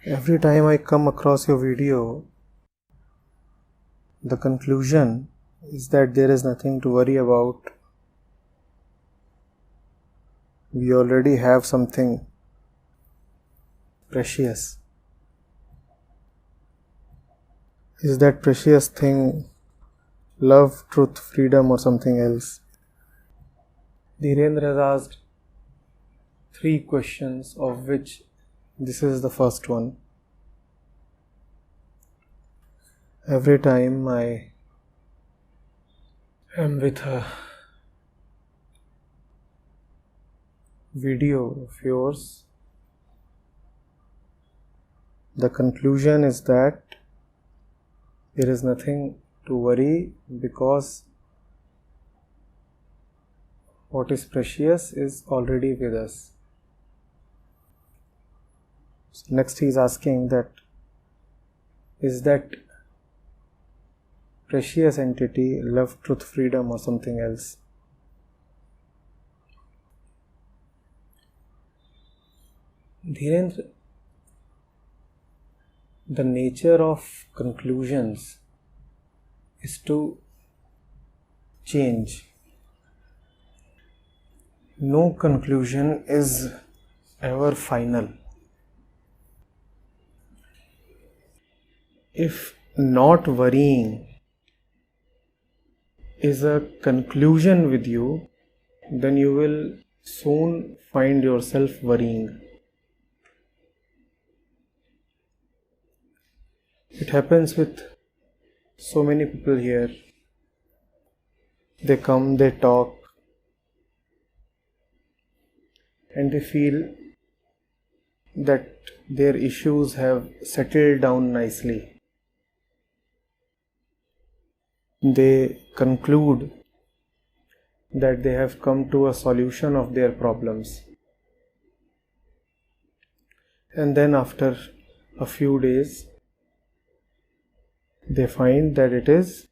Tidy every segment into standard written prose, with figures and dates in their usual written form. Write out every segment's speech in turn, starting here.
Every time I come across your video, the conclusion is that there is nothing to worry about. We already have something precious. Is that precious thing love, truth, freedom, or something else? Dhirendra has asked 3 questions, of which this is the first one. Every time I am with a video of yours, the conclusion is that there is nothing to worry because what is precious is already with us. So next he is asking that, is that precious entity love, truth, freedom, or something else? Dhirendra, the nature of conclusions is to change. No conclusion is ever final. If not worrying is a conclusion with you, then you will soon find yourself worrying. It happens with so many people here. They come, they talk, and they feel that their issues have settled down nicely. They conclude that they have come to a solution of their problems. And then after a few days, they find that it is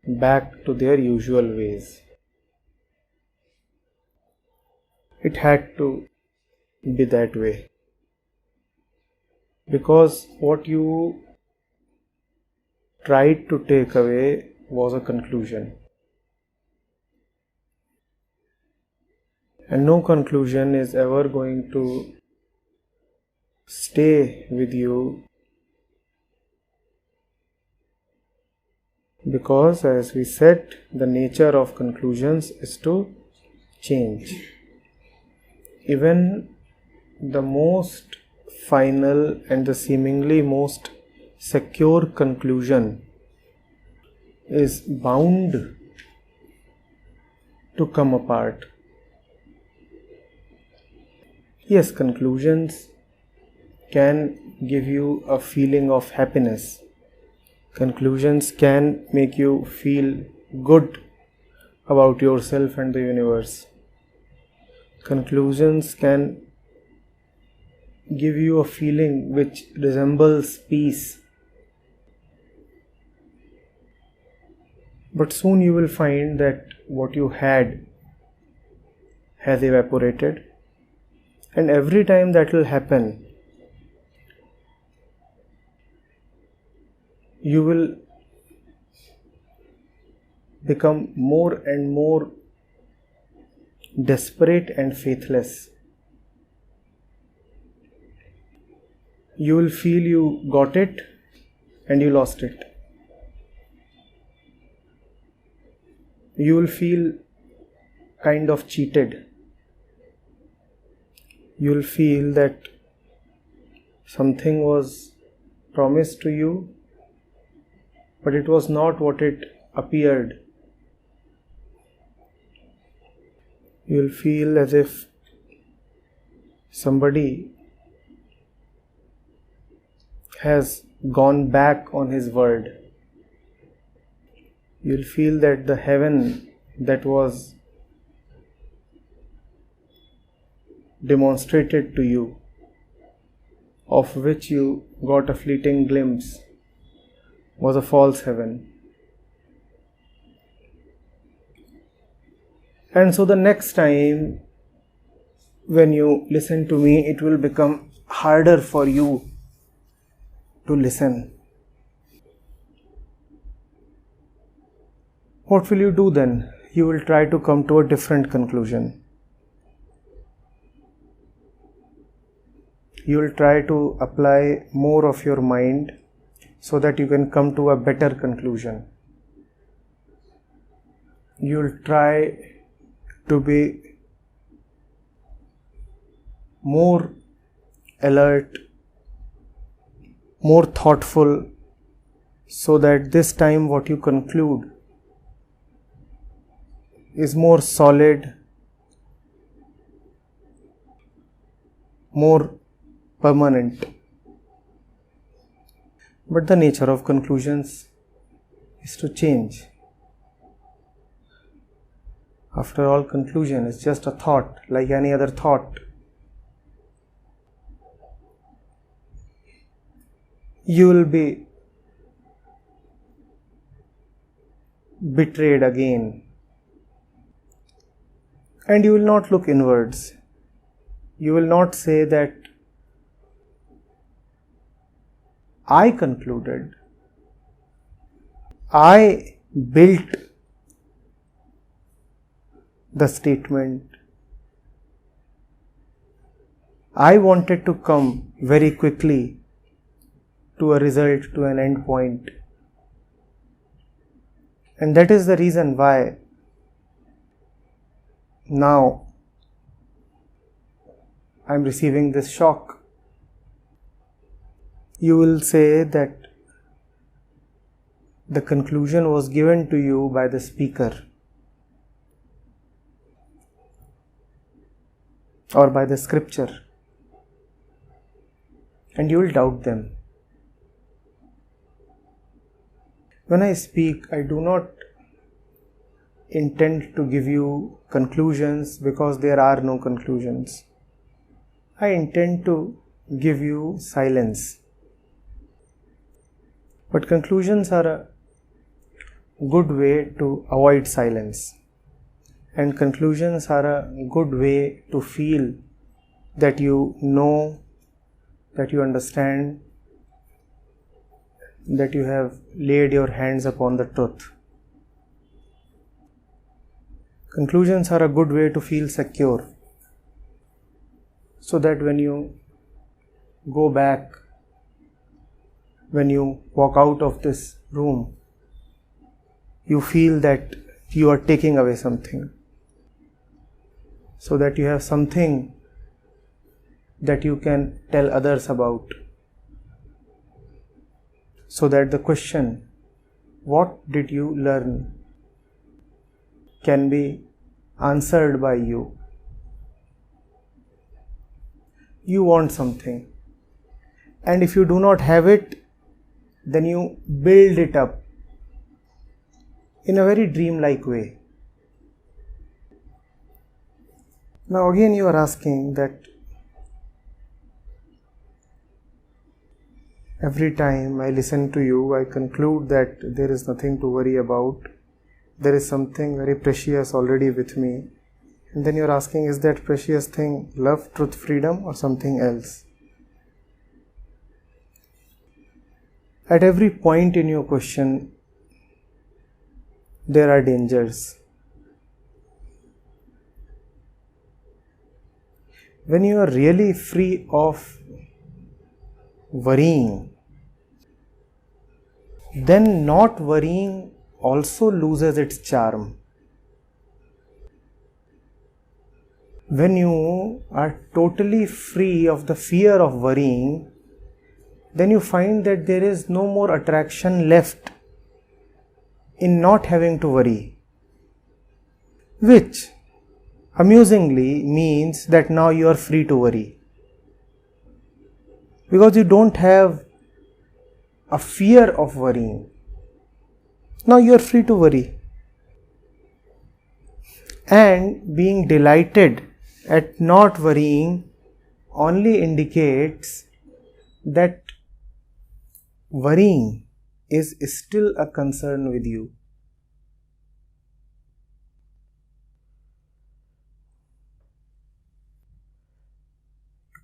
back to their usual ways. It had to be that way. Because what you tried to take away was a conclusion. And no conclusion is ever going to stay with you, because as we said, the nature of conclusions is to change. Even the most final and the seemingly most secure conclusion is bound to come apart. Yes, conclusions can give you a feeling of happiness. Conclusions can make you feel good about yourself and the universe. Conclusions can give you a feeling which resembles peace. But soon you will find that what you had has evaporated. And every time that will happen, you will become more and more desperate and faithless. You will feel you got it and you lost it. You will feel kind of cheated. You will feel that something was promised to you, but it was not what it appeared. You will feel as if somebody has gone back on his word. You will feel that the heaven that was demonstrated to you, of which you got a fleeting glimpse, was a false heaven. And so the next time when you listen to me, it will become harder for you to listen. What will you do then? You will try to come to a different conclusion. You will try to apply more of your mind so that you can come to a better conclusion. You will try to be more alert, more thoughtful, so that this time what you conclude is more solid, more permanent. But the nature of conclusions is to change. After all, conclusion is just a thought, like any other thought. You will be betrayed again. And you will not look inwards. You will not say that I concluded, I built the statement, I wanted to come very quickly to a result, to an end point. And that is the reason why now I am receiving this shock. You will say that the conclusion was given to you by the speaker or by the scripture, and you will doubt them. When I speak, I do not intend to give you conclusions because there are no conclusions. I intend to give you silence. But conclusions are a good way to avoid silence. And conclusions are a good way to feel that you know, that you understand, that you have laid your hands upon the truth. Conclusions are a good way to feel secure, so that when you go back, when you walk out of this room, you feel that you are taking away something, so that you have something that you can tell others about, so that the question, what did you learn, can be answered by you. You want something, and if you do not have it, then you build it up in a very dreamlike way. Now again you are asking that every time I listen to you, I conclude that there is nothing to worry about. There is something very precious already with me. And then you're asking, is that precious thing love, truth, freedom, or something else? At every point in your question, there are dangers. When you are really free of worrying, then not worrying also loses its charm. When you are totally free of the fear of worrying, then you find that there is no more attraction left in not having to worry, which amusingly means that now you are free to worry, because you don't have a fear of worrying. Now you are free to worry, and being delighted at not worrying only indicates that worrying is still a concern with you.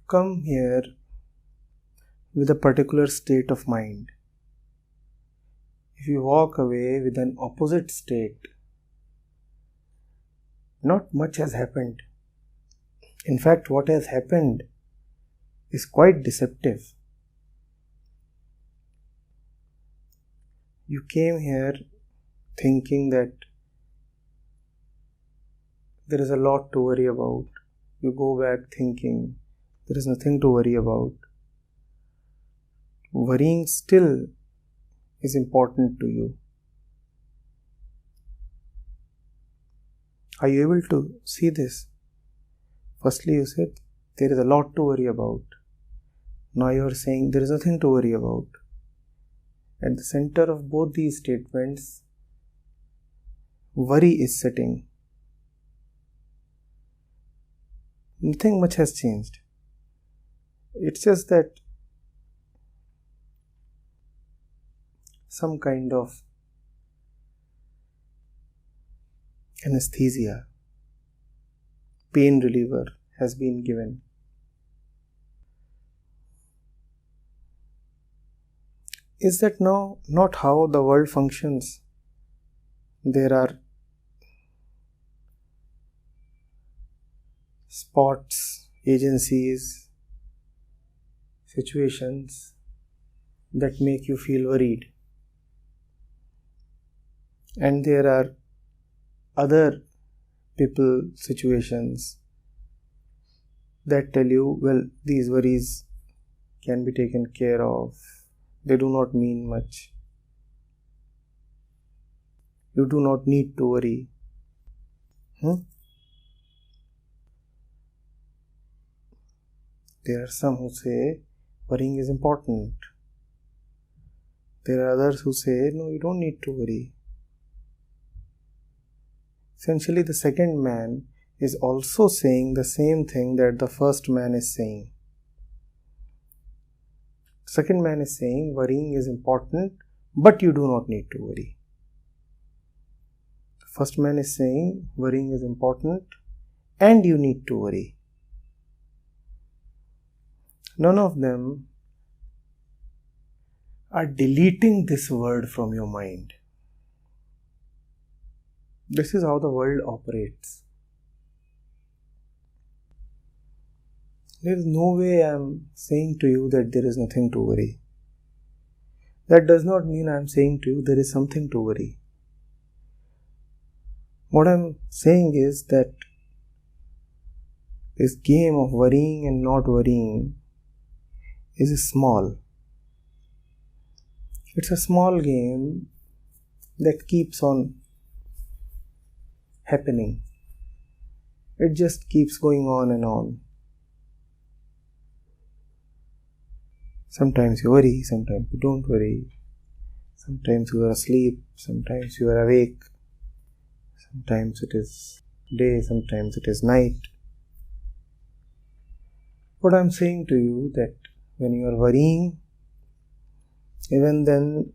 Come here with a particular state of mind. If you walk away with an opposite state, not much has happened. In fact, what has happened is quite deceptive. You came here thinking that there is a lot to worry about. You go back thinking there is nothing to worry about. Worrying still is important to you. Are you able to see this? Firstly, you said there is a lot to worry about. Now you are saying there is nothing to worry about. At the center of both these statements, worry is sitting. Nothing much has changed. It's just that some kind of anesthesia, pain reliever has been given. Is that now not how the world functions? There are spots, agencies, situations that make you feel worried. And there are other people, situations that tell you, well, these worries can be taken care of. They do not mean much. You do not need to worry. There are some who say worrying is important. There are others who say, no, you don't need to worry. Essentially, the second man is also saying the same thing that the first man is saying. The second man is saying worrying is important, but you do not need to worry. The first man is saying worrying is important and you need to worry. None of them are deleting this word from your mind. This is how the world operates. There is no way I am saying to you that there is nothing to worry. That does not mean I am saying to you there is something to worry. What I am saying is that this game of worrying and not worrying is small. It's a small game that keeps on happening. It just keeps going on and on. Sometimes you worry, sometimes you don't worry. Sometimes you are asleep, sometimes you are awake. Sometimes it is day, sometimes it is night. What I am saying to you that when you are worrying, even then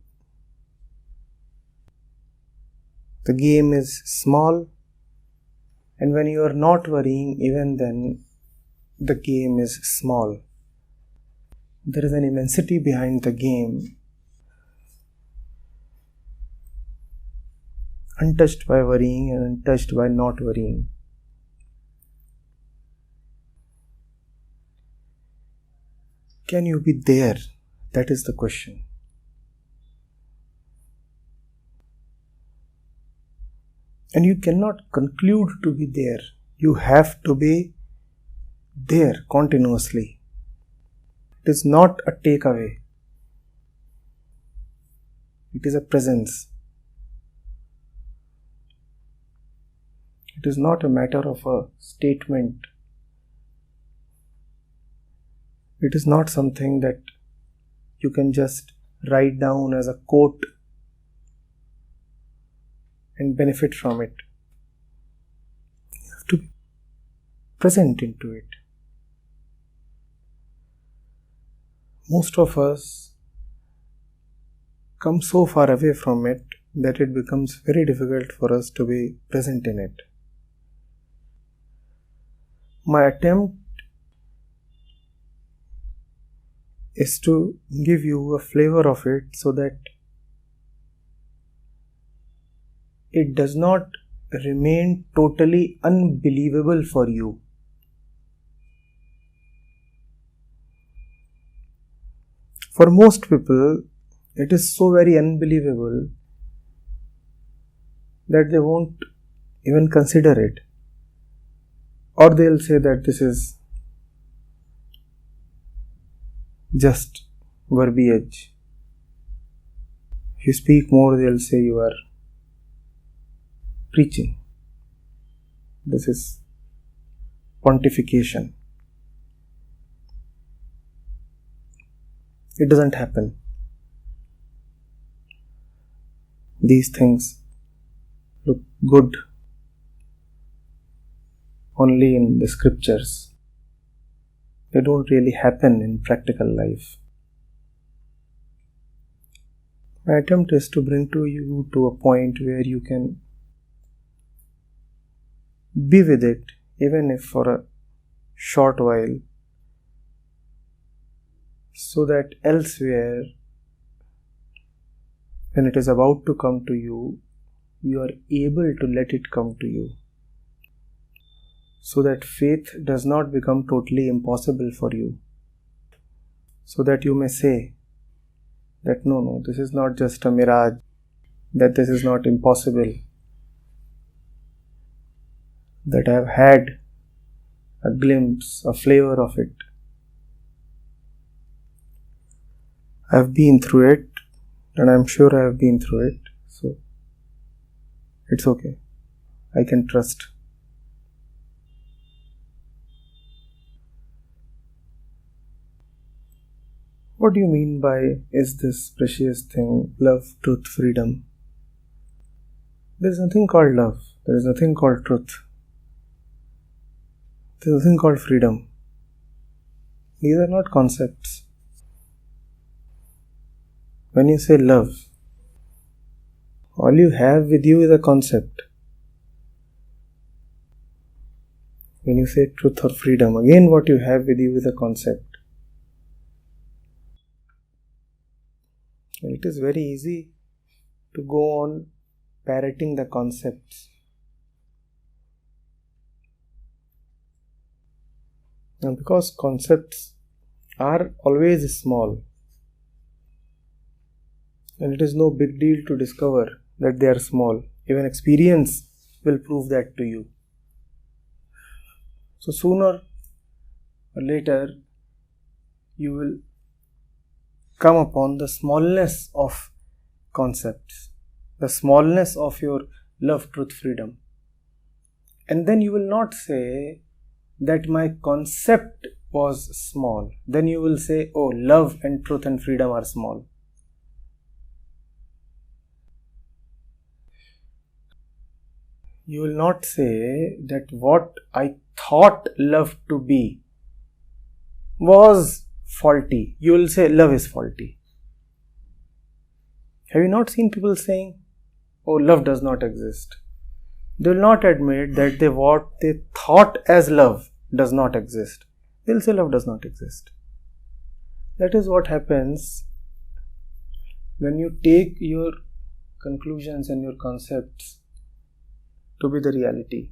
the game is small, and when you are not worrying, even then the game is small. There is an immensity behind the game, untouched by worrying and untouched by not worrying. Can you be there? That is the question. And you cannot conclude to be there. You have to be there continuously. It is not a takeaway. It is a presence. It is not a matter of a statement. It is not something that you can just write down as a quote and benefit from it. You have to be present into it. Most of us come so far away from it that it becomes very difficult for us to be present in it. My attempt is to give you a flavor of it so that it does not remain totally unbelievable for you. For most people, it is so very unbelievable that they won't even consider it. Or they'll say that this is just verbiage. If you speak more, they'll say you are preaching. This is pontification. It doesn't happen. These things look good only in the scriptures. They don't really happen in practical life. My attempt is to bring you to a point where you can be with it, even if for a short while, so that elsewhere, when it is about to come to you, you are able to let it come to you. So that faith does not become totally impossible for you. So that you may say that no, this is not just a mirage, that this is not impossible, that I have had a glimpse, a flavor of it. I have been through it, and I am sure I have been through it, so it's okay. I can trust. What do you mean by, is this precious thing, love, truth, freedom? There is nothing called love. There is nothing called truth. There is nothing called freedom. These are not concepts. When you say love, all you have with you is a concept. When you say truth or freedom, again what you have with you is a concept. And it is very easy to go on parroting the concepts. And because concepts are always small, and it is no big deal to discover that they are small. Even experience will prove that to you. So sooner or later, you will come upon the smallness of concepts, the smallness of your love, truth, freedom. And then you will not say that my concept was small. Then you will say, oh, love and truth and freedom are small. You will not say that what I thought love to be was faulty. You will say love is faulty. Have you not seen people saying, oh, love does not exist? They will not admit that what they thought as love does not exist. They will say love does not exist. That is what happens when you take your conclusions and your concepts to be the reality.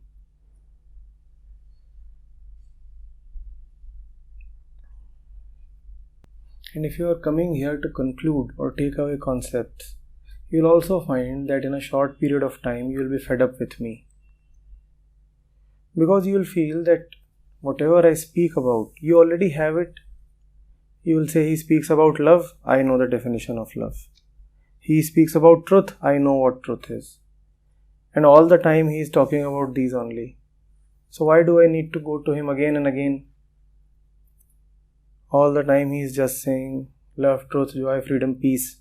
And if you are coming here to conclude or take away concepts, you will also find that in a short period of time you will be fed up with me. Because you will feel that whatever I speak about, you already have it. You will say he speaks about love, I know the definition of love. He speaks about truth, I know what truth is. And all the time he is talking about these only. So why do I need to go to him again and again? All the time he is just saying love, truth, joy, freedom, peace.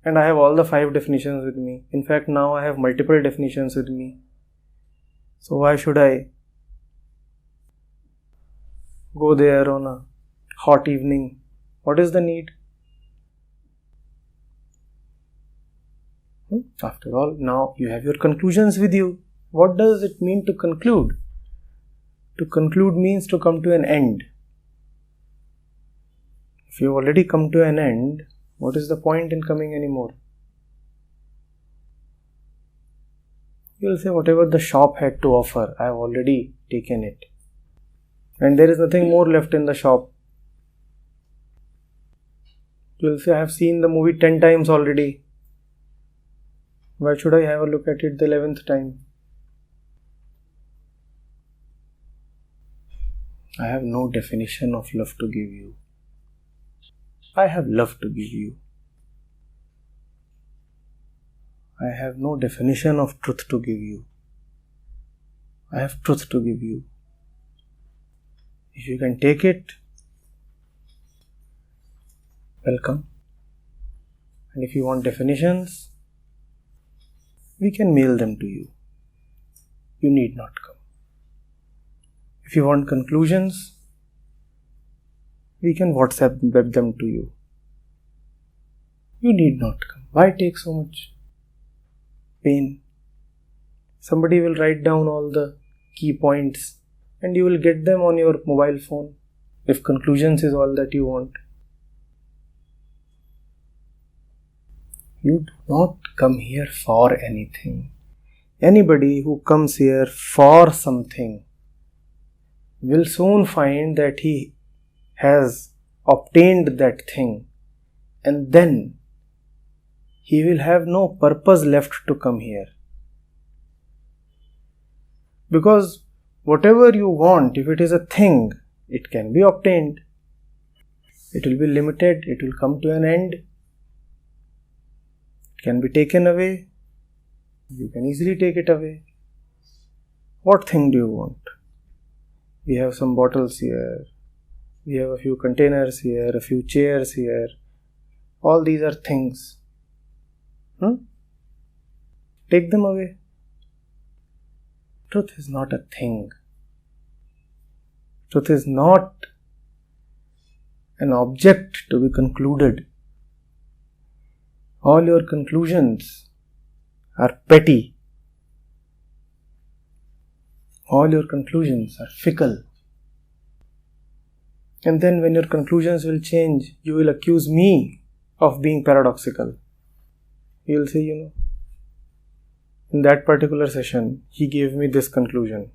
And I have all the 5 definitions with me. In fact, now I have multiple definitions with me. So why should I go there on a hot evening? What is the need? After all, now you have your conclusions with you. What does it mean to conclude? To conclude means to come to an end. If you've already come to an end, what is the point in coming anymore? You'll say, whatever the shop had to offer, I have already taken it. And there is nothing more left in the shop. You'll say, I have seen the movie 10 times already. Why should I have a look at it the 11th time? I have no definition of love to give you. I have love to give you. I have no definition of truth to give you. I have truth to give you. If you can take it, welcome. And if you want definitions, we can mail them to you. You need not come. If you want conclusions, we can WhatsApp web them to you. You need not come. Why take so much pain? Somebody will write down all the key points and you will get them on your mobile phone if conclusions is all that you want. You do not come here for anything. Anybody who comes here for something will soon find that he has obtained that thing, and then he will have no purpose left to come here. Because whatever you want, if it is a thing, it can be obtained. It will be limited, it will come to an end. It can be taken away. You can easily take it away. What thing do you want? We have some bottles here. We have a few containers here, a few chairs here. All these are things. Take them away. Truth is not a thing. Truth is not an object to be concluded. All your conclusions are petty. All your conclusions are fickle. And then when your conclusions will change, you will accuse me of being paradoxical. You will say, in that particular session, he gave me this conclusion.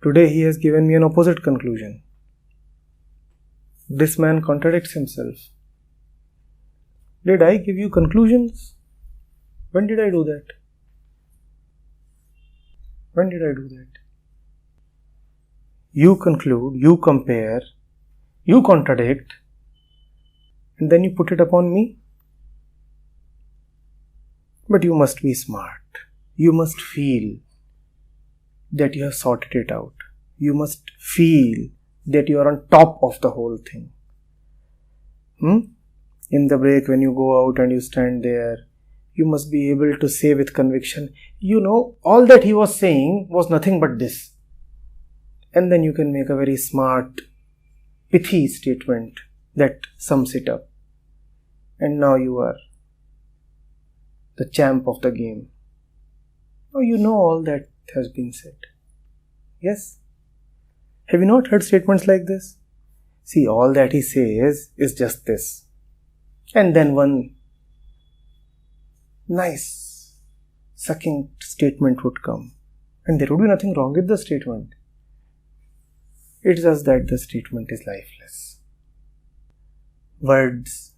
Today he has given me an opposite conclusion. This man contradicts himself. Did I give you conclusions? When did I do that? When did I do that? You conclude, you compare, you contradict, and then you put it upon me. But you must be smart. You must feel that you have sorted it out. You must feel that you are on top of the whole thing. In the break, when you go out and you stand there, you must be able to say with conviction, all that he was saying was nothing but this. And then you can make a very smart, pithy statement that sums it up. And now you are the champ of the game. Now you know all that has been said. Yes? Have you not heard statements like this? See, all that he says is just this. And then one nice, sucking statement would come. And there would be nothing wrong with the statement. It's just that the statement is lifeless. Words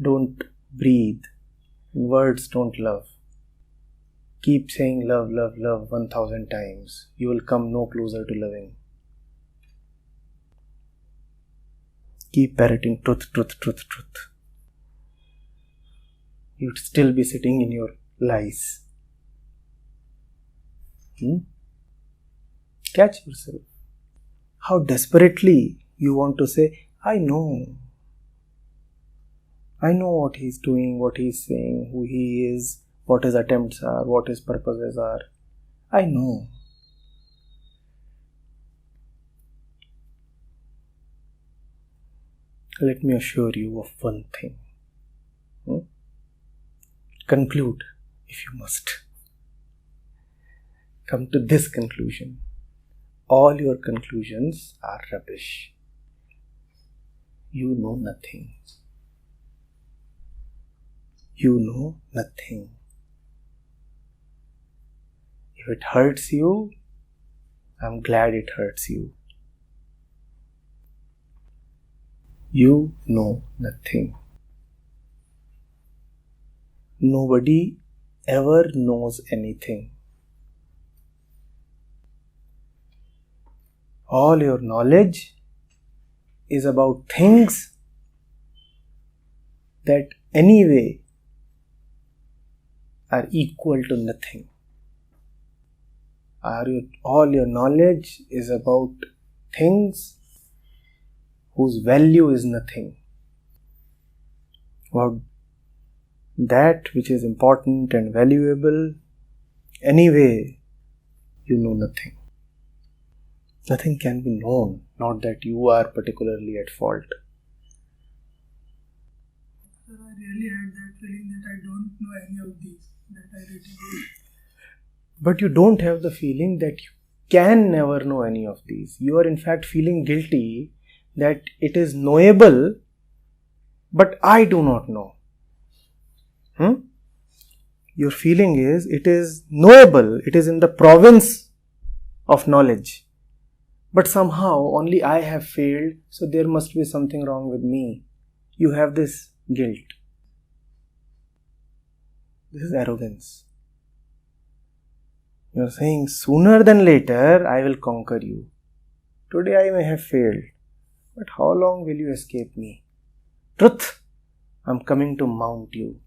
don't breathe. Words don't love. Keep saying love, love, love 1,000 times. You will come no closer to loving. Keep parroting truth, truth, truth, truth. You'd still be sitting in your lies. Catch yourself. How desperately you want to say, I know what he's doing, what he's saying, who he is, what his attempts are, what his purposes are. I know. Let me assure you of one thing. Conclude, if you must. Come to this conclusion. All your conclusions are rubbish. You know nothing. You know nothing. If it hurts you, I'm glad it hurts you. You know nothing. Nobody ever knows anything. All your knowledge is about things that anyway are equal to nothing. All your knowledge is about things whose value is nothing. About that which is important and valuable, anyway, you know nothing. Nothing can be known, not that you are particularly at fault. Sir, I really had that feeling that I don't know any of these, that I really do. But you don't have the feeling that you can never know any of these. You are in fact feeling guilty that it is knowable, but I do not know. Your feeling is it is knowable, it is in the province of knowledge. But somehow only I have failed, so there must be something wrong with me. You have this guilt. This is arrogance. You are saying sooner than later I will conquer you. Today I may have failed, but how long will you escape me? Truth, I am coming to mount you.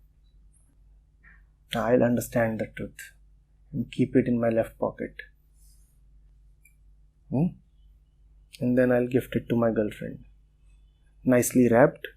I'll understand the truth and keep it in my left pocket. And then I'll gift it to my girlfriend. Nicely wrapped.